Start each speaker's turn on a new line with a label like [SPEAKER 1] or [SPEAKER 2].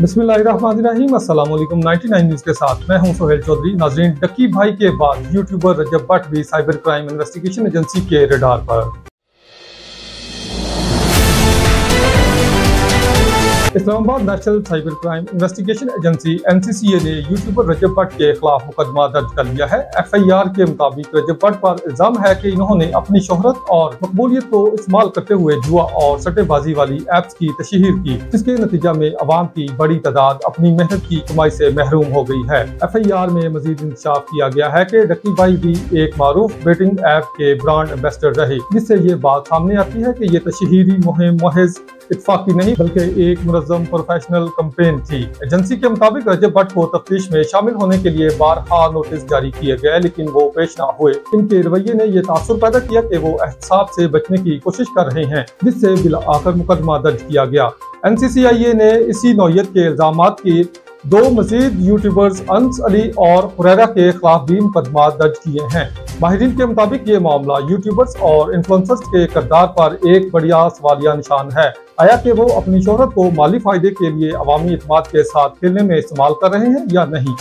[SPEAKER 1] बिस्मिल्लाहिर्रहमानिर्रहीम। अस्सलाम वालेकुम। 99 न्यूज़ के साथ मैं हूं सोहेल चौधरी। नाज़रीन, डक्की भाई के बाद यूट्यूबर रजब भट्ट भी साइबर क्राइम इन्वेस्टिगेशन एजेंसी के रडार पर। Islamabad national cyber crime investigation agency NCCA ने यूट्यूबर रजब भट्ट के खिलाफ मुकदमा दर्ज कर लिया है। FIR के मुताबिक रजब भट्ट पर इल्जाम है कि इन्होंने अपनी शोहरत और मकबूलियत को इस्तेमाल करते हुए जुआ और सट्टेबाजी वाली एप्स की तशहीर की, जिसके नतीजा में अवाम की बड़ी तादाद अपनी मेहनत की कमाई से महरूम हो गई है। FIR में मजीद इंकशाफ किया गया है कि डक्की भाई भी एक मारूफ बेटिंग ऐप के ब्रांड एम्बेसडर रहे, जिससे ये बात सामने आती है कि ये तशहीरी मुहिम महज इत्फाकी नहीं बल्कि एक मुनज़्ज़म प्रोफेशनल कैंपेन थी। एजेंसी के मुताबिक रजब भट्ट को तफ्तीश में शामिल होने के लिए बारहा नोटिस जारी किए गए, लेकिन वो पेश न हुए। इनके रवैये ने यह तासुर पैदा किया कि वो एहतसाब से बचने की कोशिश कर रहे हैं, जिससे बिल आखिर मुकदमा दर्ज किया गया। NCCA ने इसी नौयत के इल्जामात की दो मजीद यूट्यूबर्स अंस अली और हुरैरा के खिलाफ भी मुकदमा दर्ज किए हैं। माहिरीन के मुताबिक ये मामला यूट्यूबर्स और इन्फ्लुएंसर्स के किरदार पर एक बढ़िया सवालिया निशान है। आया कि वो अपनी शोहरत को माली फायदे के लिए अवामी इत्मीनान के साथ खेलने में इस्तेमाल कर रहे हैं या नहीं।